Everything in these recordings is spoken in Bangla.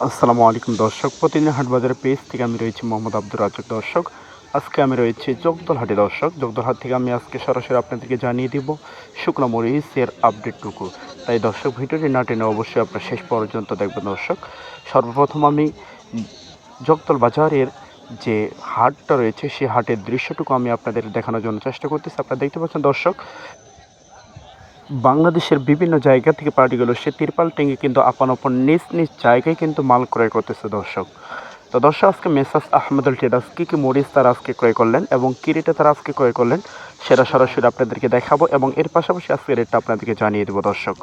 আসসালামু আলাইকুম দর্শক, প্রতিদিন হাটবাজারের পেজ থেকে আমি রয়েছি মোহাম্মদ আব্দুর রাজ্জাক দর্শক। আজকে আমি রয়েছি জগদল হাটে দর্শক। জগদল হাট থেকে আমি আজকে সরাসরি আপনাদেরকে জানিয়ে দিব শুকনো মরিচের আপডেটটুকু। তাই দর্শক, ভিডিওটি না টেনে অবশ্যই আপনার শেষ পর্যন্ত দেখবেন দর্শক। সর্বপ্রথম আমি জগদল বাজারের যে হাটটা রয়েছে সেই হাটের দৃশ্যটুকু আমি আপনাদের দেখানোর জন্য চেষ্টা করতেছি। আপনারা দেখতে পাচ্ছেন দর্শক, বাংলাদেশের বিভিন্ন জায়গা থেকে পার্টিগুলো সে তিরপাল টেঙ্গে কিন্তু আপন নিজ নিজ জায়গায় কিন্তু মাল ক্রয় করতেছে দর্শক। তো দর্শক, আজকে মেসার্স আহমেদুল ট্রেডার্স কী মরিচ তারা আজকে ক্রয় করলেন এবং কী রেটে তারা আজকে ক্রয় করলেন সেটা সরাসরি আপনাদেরকে দেখাবো এবং এর পাশাপাশি আজকে রেটটা আপনাদেরকে জানিয়ে দেবো দর্শক।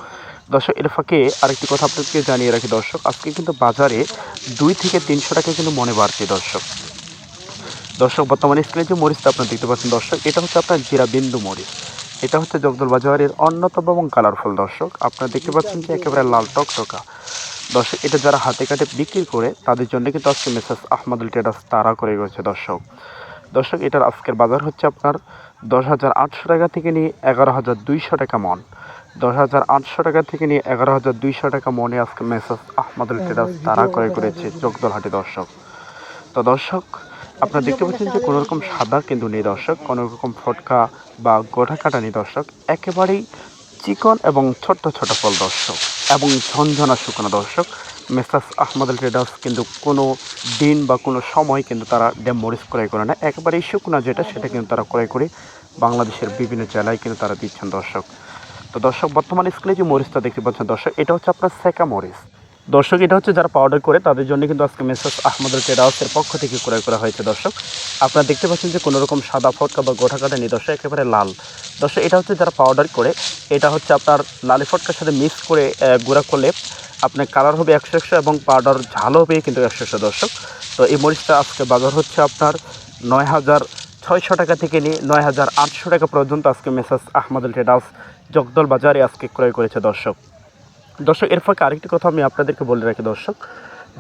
দর্শক, এর ফাঁকে আরেকটি কথা আপনাদেরকে জানিয়ে রাখি দর্শক, আজকে কিন্তু বাজারে 2 থেকে 300 টাকা কিন্তু মনে বাড়ছে দর্শক। দর্শক, বর্তমানে স্ক্রিনে যে মরিচটা আপনারা দেখতে পাচ্ছেন দর্শক, এটা হচ্ছে আপনার জিরা বিন্দু মরিচ। এটা হচ্ছে জগদল বাজারের অন্যতম এবং কালারফুল দর্শক। আপনারা দেখতে পাচ্ছেন যে একেবারে লাল টকটকা দর্শক। এটা যারা হাতে কাটে বিক্রি করে তাদের জন্য কিন্তু আজকে মেসার্স আহমেদুল ট্রেডার্স তাড়া করে গেছে দর্শক। দর্শক, এটার আজকের বাজার হচ্ছে আপনার 10,800 টাকা থেকে নিয়ে 11,200 টাকা মন। 10,800 টাকা থেকে নিয়ে 11,200 টাকা মনে আজকে মেসার্স আহমেদুল ট্রেডার্স তাড়া করে করেছে জগদল হাটে দর্শক। তো দর্শক, আপনারা দেখতে পাচ্ছেন যে কোনো রকম সাদা কিন্তু নেই দর্শক, কোনো রকম ফটকা বা গোটা কাটা নেই দর্শক। একেবারেই চিকন এবং ছোট্ট ছোট ফল দর্শক এবং ঝনঝনা শুকনো দর্শক। মেসার্স আহমেদুল ট্রেডার্স কিন্তু কোনো দিন বা কোনো সময় কিন্তু তারা ড্যাম মরিচ ক্রয় করে না। একেবারেই শুকনো যেটা সেটা কিন্তু তারা ক্রয় করে বাংলাদেশের বিভিন্ন জেলায় কিন্তু তারা দিচ্ছেন দর্শক। তো দর্শক, বর্তমানে স্ক্রিনে যে মরিচটা দেখতে পাচ্ছেন দর্শক, এটা হচ্ছে আপনার সেকা মরিচ দর্শক। এটা হচ্ছে যারা পাউডার করে তাদের জন্য কিন্তু আজকে মেসার্স আহমেদুল ট্রেডার্সের পক্ষ থেকে ক্রয় করা হয়েছে দর্শক। আপনারা দেখতে পাচ্ছেন যে কোনো রকম সাদা ফটকা বা গোটা কাটা নেই দর্শক, একেবারে লাল দর্শক। এটা হচ্ছে যারা পাউডার করে, এটা হচ্ছে আপনার লালি ফটকার সাথে মিক্স করে গুঁড়া করলে আপনার কালার হবে 100 এবং পাউডার ঝাল হবে কিন্তু 100 দর্শক। তো এই মরিচটা আজকে বাজার হচ্ছে আপনার 9,600 টাকা থেকে নিয়ে 9,800 টাকা পর্যন্ত আজকে মেসার্স আহমেদুল ট্রেডার্স জগদল বাজারে আজকে ক্রয় করেছে দর্শক। দর্শক, এর ফাঁকে আরেকটি কথা আমি আপনাদেরকে বলে রাখি দর্শক,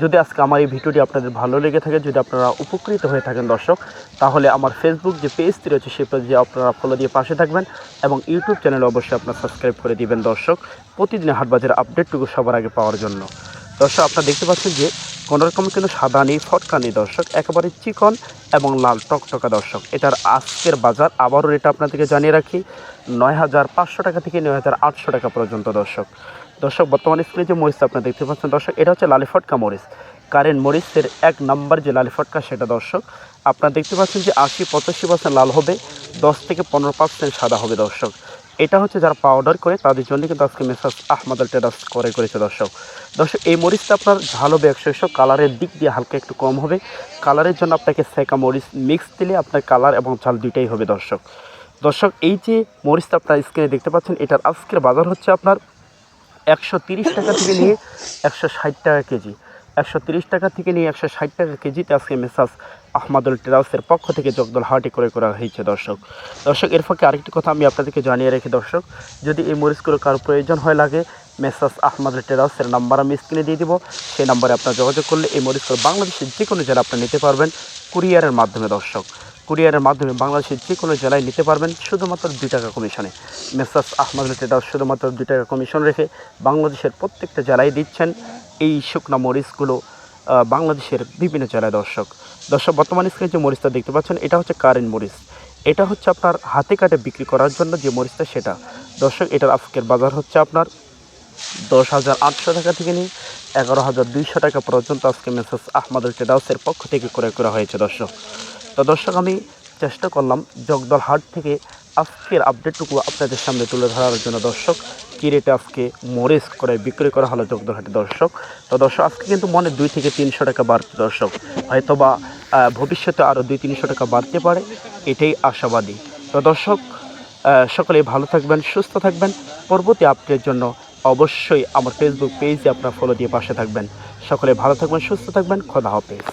যদি আজকে আমার এই ভিডিওটি আপনাদের ভালো লেগে থাকে, যদি আপনারা উপকৃত হয়ে থাকেন দর্শক, তাহলে আমার ফেসবুক যে পেজটি রয়েছে সেই পেজে আপনারা ফলো দিয়ে পাশে থাকবেন এবং ইউটিউব চ্যানেলে অবশ্যই আপনারা সাবস্ক্রাইব করে দিবেন দর্শক, প্রতিদিনের হাটবাজারের আপডেটটুকু সবার আগে পাওয়ার জন্য। দর্শক, আপনারা দেখতে পাচ্ছেন যে কোনো রকম কিন্তু সাদা নেই, ফটকা নেই দর্শক, একেবারে চিকন এবং লাল টকটকা দর্শক। এটার আজকের বাজার আবারও এটা আপনাদেরকে জানিয়ে রাখি 9,500 টাকা থেকে 9,800 টাকা পর্যন্ত দর্শক। দর্শক, বর্তমানে স্ক্রিনে যে মরিচটা আপনারা দেখতে পাচ্ছেন দর্শক, এটা হচ্ছে লালি ফটকা মরিচ। কারেন্ট মরিচের 1 নম্বর যে লালি ফটকা সেটা দর্শক। আপনারা দেখতে পাচ্ছেন যে 80-85% লাল হবে, 10 থেকে 15% সাদা হবে দর্শক। এটা হচ্ছে যারা পাউডার করে তাদের জন্য কিন্তু আজকে মেসার্স আহমেদুল ট্রেডার্স করেছে দর্শক। দর্শক, এই মরিচটা আপনার ঝাল হবে 100, কালারের দিক দিয়ে হালকা একটু কম হবে। কালারের জন্য আপনাকে সেকা মরিচ মিক্স দিলে আপনার কালার এবং ঝাল দুইটাই হবে দর্শক। দর্শক, এই যে মরিচটা আপনার স্ক্রিনে দেখতে পাচ্ছেন, এটার আজকের বাজার হচ্ছে আপনার 130 টাকা থেকে নিয়ে 160 টাকা কেজি। 130 টাকা থেকে নিয়ে 160 টাকা কেজিতে আজকে মেসার্স আহমেদুল ট্রেডার্সের পক্ষ থেকে জগদল হাটে ক্রয় করা হয়েছে দর্শক। দর্শক, এর ফাঁকে আরেকটি কথা আমি আপনাদেরকে জানিয়ে রাখি দর্শক, যদি এই মরিচগুলো কারো প্রয়োজন হয় লাগে, মেসার্স আহমেদুল ট্রেডার্সের নাম্বার আমি স্ক্রিনে দিয়ে দিব। সেই নাম্বারে আপনারা যোগাযোগ করলে এই মরিচগুলো বাংলাদেশের যে কোনো জেলা আপনি নিতে পারবেন কুরিয়ারের মাধ্যমে দর্শক। কুরিয়ারের মাধ্যমে বাংলাদেশের যে কোনো জেলায় নিতে পারবেন শুধুমাত্র 2 টাকা কমিশনে। মেসার্স আহমেদুল ট্রেডার্স শুধুমাত্র 2 টাকা কমিশন রেখে বাংলাদেশের প্রত্যেকটা জেলায় দিচ্ছেন এই শুকনা মরিচগুলো, বাংলাদেশের বিভিন্ন জেলায় দর্শক। দর্শক, বর্তমানে স্ক্রিনে যে মরিচটা দেখতে পাচ্ছেন এটা হচ্ছে কারেন্ট মরিচ। এটা হচ্ছে আপনার হাতে কাটে বিক্রি করার জন্য যে মরিচটা সেটা দর্শক। এটার আজকের বাজার হচ্ছে আপনার 10,800 টাকা থেকে নিয়ে 11,200 টাকা পর্যন্ত আজকে মেসার্স আহমেদুল ট্রেডার্সের পক্ষ থেকে ক্রয় করা হয়েছে দর্শক। তো দর্শক, আমি চেষ্টা করলাম জগদল হাট থেকে আজকের আপডেটটুকু আপনাদের সামনে তুলে ধরার জন্য দর্শক। কী রেটে আজকে মরিচ করে বিক্রি করা হলো জগদল হাটে দর্শক। তো দর্শক, আজকে কিন্তু মনে 2 থেকে 300 টাকা বাড়তে দর্শক, হয়তো বা ভবিষ্যতে আরও 200-300 টাকা বাড়তে পারে, এটাই আশাবাদী। তো দর্শক, সকলেই ভালো থাকবেন, সুস্থ থাকবেন। পরবর্তী আপডেটের জন্য অবশ্যই আমার ফেসবুক পেজে আপনারা ফলো দিয়ে পাশে থাকবেন। সকলে ভালো থাকবেন, সুস্থ থাকবেন। খোদা হাফেজ।